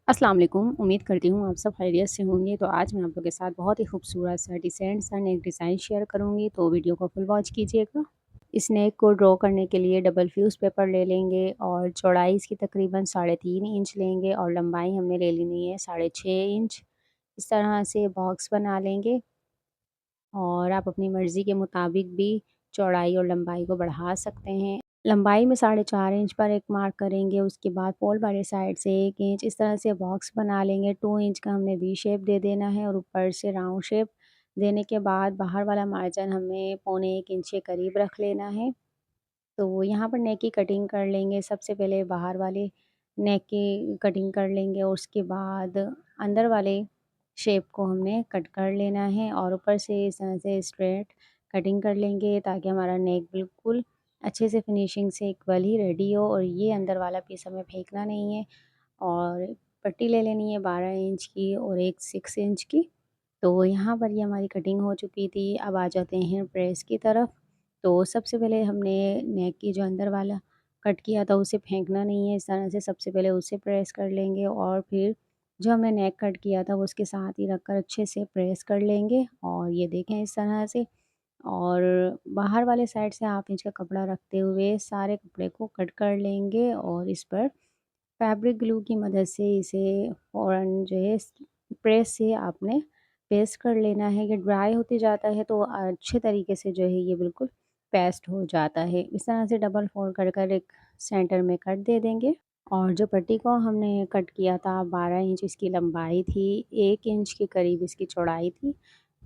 अस्सलाम वालेकुम। उम्मीद करती हूँ आप सब खैरियत से होंगे। तो आज मैं आप लोग के साथ बहुत ही खूबसूरत सा डिसेंट सा नेक डिज़ाइन शेयर करूँगी, तो वीडियो को फुल वॉच कीजिएगा। इस नेक को ड्रॉ करने के लिए डबल फ्यूज़ पेपर ले लेंगे और चौड़ाई इसकी तकरीबन 3.5 इंच लेंगे और लंबाई हमने ले लेनी है 6.5 इंच। इस तरह से बॉक्स बना लेंगे और आप अपनी मर्ज़ी के मुताबिक भी चौड़ाई और लंबाई को बढ़ा सकते हैं। लंबाई में 4.5 इंच पर एक मार्क करेंगे, उसके बाद पोल वाली साइड से 1 इंच इस तरह से बॉक्स बना लेंगे। 2 इंच का हमने वी शेप दे देना है और ऊपर से राउंड शेप देने के बाद बाहर वाला मार्जिन हमें पौने 1 इंच के करीब रख लेना है। तो यहाँ पर नेक की कटिंग कर लेंगे। सबसे पहले बाहर वाले नेक की कटिंग कर लेंगे और उसके बाद अंदर वाले शेप को हमने कट कर लेना है और ऊपर से इस तरह से स्ट्रेट कटिंग कर लेंगे ताकि हमारा नेक बिल्कुल अच्छे से फिनिशिंग से इक्वल ही रेडी हो। और ये अंदर वाला पीस हमें फेंकना नहीं है। और पट्टी ले लेनी है 12 इंच की और एक 6 इंच की। तो यहाँ पर ये हमारी कटिंग हो चुकी थी। अब आ जाते हैं प्रेस की तरफ। तो सबसे पहले हमने नेक की जो अंदर वाला कट किया था उसे फेंकना नहीं है। इस तरह से सबसे पहले उसे प्रेस कर लेंगे और फिर जो हमने नेक कट किया था वो उसके साथ ही रख कर अच्छे से प्रेस कर लेंगे और ये देखें इस तरह से। और बाहर वाले साइड से हाफ इंच का कपड़ा रखते हुए सारे कपड़े को कट कर लेंगे और इस पर फैब्रिक ग्लू की मदद से इसे फ़ौरन जो है प्रेस से आपने पेस्ट कर लेना है। ये ड्राई होते जाता है तो अच्छे तरीके से जो है ये बिल्कुल पेस्ट हो जाता है। इस तरह से डबल फोल्ड कर कर एक सेंटर में कट दे देंगे। और जो पट्टी को हमने कट किया था 12 इंच इसकी लंबाई थी, 1 इंच के करीब इसकी चौड़ाई थी।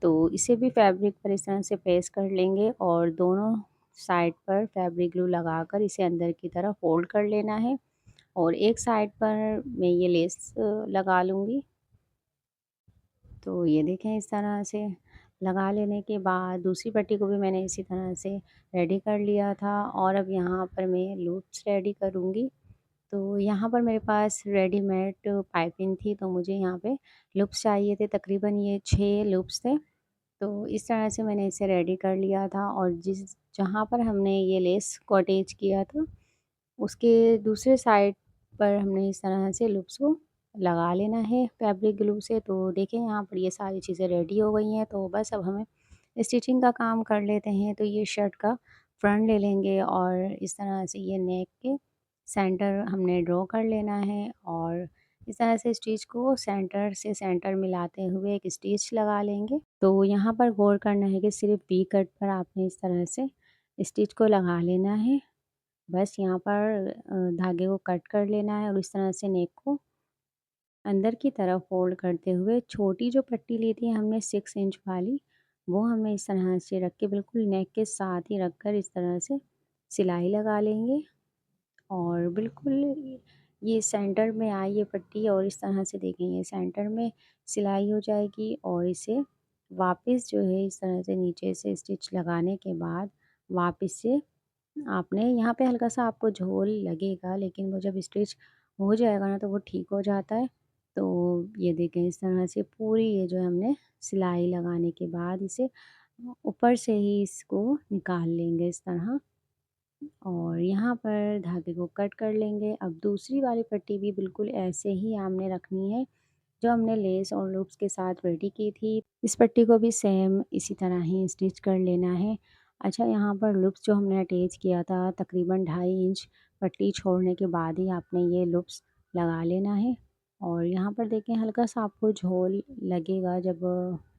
तो इसे भी फैब्रिक पर इस तरह से पेस्ट कर लेंगे और दोनों साइड पर फैब्रिक ग्लू लगाकर इसे अंदर की तरफ फोल्ड कर लेना है। और एक साइड पर मैं ये लेस लगा लूँगी। तो ये देखें इस तरह से लगा लेने के बाद दूसरी पट्टी को भी मैंने इसी तरह से रेडी कर लिया था और अब यहाँ पर मैं लूप्स रेडी करूँगी। तो यहाँ पर मेरे पास रेडीमेड पाइपिंग थी, तो मुझे यहाँ पे लूप्स चाहिए थे, तकरीबन ये 6 लूप्स थे। तो इस तरह से मैंने इसे रेडी कर लिया था और जहाँ पर हमने ये लेस को अटैच किया था उसके दूसरे साइड पर हमने इस तरह से लूप्स को लगा लेना है फैब्रिक ग्लू से। तो देखें यहाँ पर ये सारी चीज़ें रेडी हो गई हैं, तो बस अब हमें स्टिचिंग का काम कर लेते हैं। तो ये शर्ट का फ्रंट ले लेंगे और इस तरह से ये नेक के सेंटर हमने ड्रॉ कर लेना है और इस तरह से स्टिच को सेंटर से सेंटर मिलाते हुए एक स्टिच लगा लेंगे। तो यहाँ पर गौर करना है कि सिर्फ वी कट पर आपने इस तरह से स्टिच को लगा लेना है। बस यहाँ पर धागे को कट कर लेना है और इस तरह से नेक को अंदर की तरफ फोल्ड करते हुए छोटी जो पट्टी ली थी हमने 6 इंच वाली, वो हमें इस तरह से रख के बिल्कुल नेक के साथ ही रख कर इस तरह से सिलाई लगा लेंगे। और बिल्कुल ये सेंटर में आई ये पट्टी और इस तरह से देखें ये सेंटर में सिलाई हो जाएगी और इसे वापस जो है इस तरह से नीचे से स्टिच लगाने के बाद वापस से आपने यहाँ पे हल्का-सा आपको झोल लगेगा, लेकिन वो जब स्टिच हो जाएगा ना तो वो ठीक हो जाता है। तो ये देखें इस तरह से पूरी ये जो हमने सिलाई लगाने के बाद इसे ऊपर से ही इसको निकाल लेंगे इस तरह और यहाँ पर धागे को कट कर लेंगे। अब दूसरी वाली पट्टी भी बिल्कुल ऐसे ही हमने रखनी है जो हमने लेस और लूप्स के साथ रेडी की थी। इस पट्टी को भी सेम इसी तरह ही स्टिच कर लेना है। अच्छा, यहाँ पर लूप्स जो हमने अटैच किया था तकरीबन 2.5 इंच पट्टी छोड़ने के बाद ही आपने ये लूप्स लगा लेना है। और यहाँ पर देखें हल्का-सा आपको झोल लगेगा जब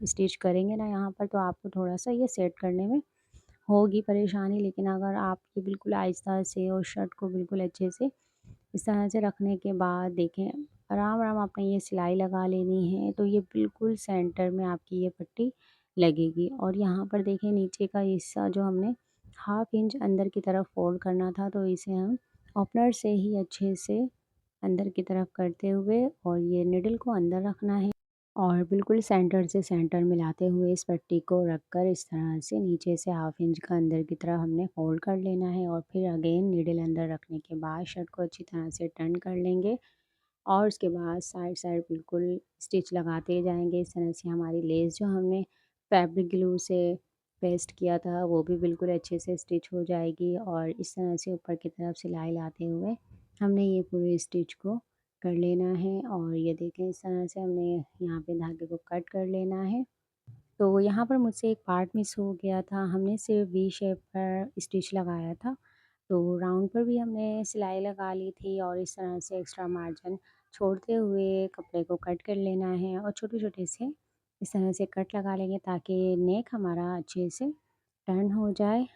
स्टिच करेंगे ना यहाँ पर, तो आपको थोड़ा-सा ये सेट करने में होगी परेशानी। लेकिन अगर आप ये बिल्कुल आहिस्ता से और शर्ट को बिल्कुल अच्छे से इस तरह से रखने के बाद देखें आराम-आराम आपने ये सिलाई लगा लेनी है, तो ये बिल्कुल सेंटर में आपकी ये पट्टी लगेगी। और यहाँ पर देखें नीचे का हिस्सा जो हमने हाफ इंच अंदर की तरफ फोल्ड करना था, तो इसे हम ओपनर से ही अच्छे से अंदर की तरफ करते हुए और ये निडल को अंदर रखना है और बिल्कुल सेंटर से सेंटर मिलाते हुए इस पट्टी को रखकर इस तरह से नीचे से हाफ इंच का अंदर की तरफ हमने फोल्ड कर लेना है और फिर अगेन नीडल अंदर रखने के बाद शर्ट को अच्छी तरह से टर्न कर लेंगे और उसके बाद साइड साइड बिल्कुल स्टिच लगाते जाएंगे। इस तरह से हमारी लेस जो हमने फैब्रिक ग्लू से पेस्ट किया था वो भी बिल्कुल अच्छे से स्टिच हो जाएगी और इस तरह से ऊपर की तरफ सिलाई लाते हुए हमने ये पूरे स्टिच को कर लेना है और ये देखें इस तरह से हमने यहाँ पे धागे को कट कर लेना है। तो यहाँ पर मुझसे एक पार्ट मिस हो गया था, हमने सिर्फ वी शेप पर स्टिच लगाया था। तो राउंड पर भी हमने सिलाई लगा ली थी और इस तरह से एक्स्ट्रा मार्जिन छोड़ते हुए कपड़े को कट कर लेना है और छोटे-छोटे से इस तरह से कट लगा लेंगे ताकि नेक हमारा अच्छे से टर्न हो जाए।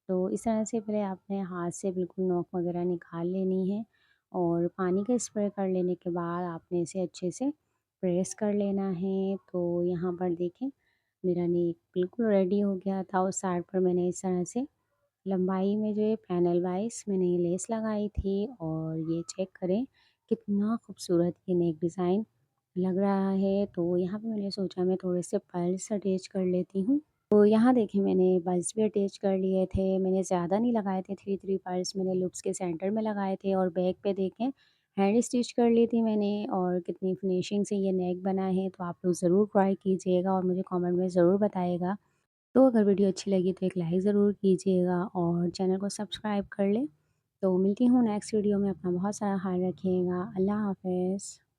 तो इस तरह से पहले आपने हाथ से बिल्कुल नोक वगैरह निकाल लेनी है और पानी का स्प्रे कर लेने के बाद आपने इसे अच्छे से प्रेस कर लेना है। तो यहाँ पर देखें मेरा नेक बिल्कुल रेडी हो गया था और साइड पर मैंने इस तरह से लंबाई में जो है पैनल वाइज़ मैंने ये लेस लगाई थी और ये चेक करें कितना खूबसूरत ये नेक डिज़ाइन लग रहा है। तो यहाँ पे मैंने सोचा मैं थोड़े से पर्ल्स अटैच कर लेती हूँ। तो यहाँ देखिए मैंने पर्ल्स भी अटैच कर लिए थे, मैंने ज़्यादा नहीं लगाए थे, 3-3 पर्ल्स मैंने लूप्स के सेंटर में लगाए थे और बैक पे देखें हैंड स्टिच कर ली थी मैंने और कितनी फिनिशिंग से ये नेक बना है। तो आप लोग ज़रूर ट्राई कीजिएगा और मुझे कमेंट में ज़रूर बताइएगा। तो अगर वीडियो अच्छी लगी तो एक लाइक ज़रूर कीजिएगा और चैनल को सब्सक्राइब कर लें। तो मिलती हूँ नेक्स्ट वीडियो में, अपना बहुत सारा ख्याल रखिएगा। अल्लाह हाफ़िज़।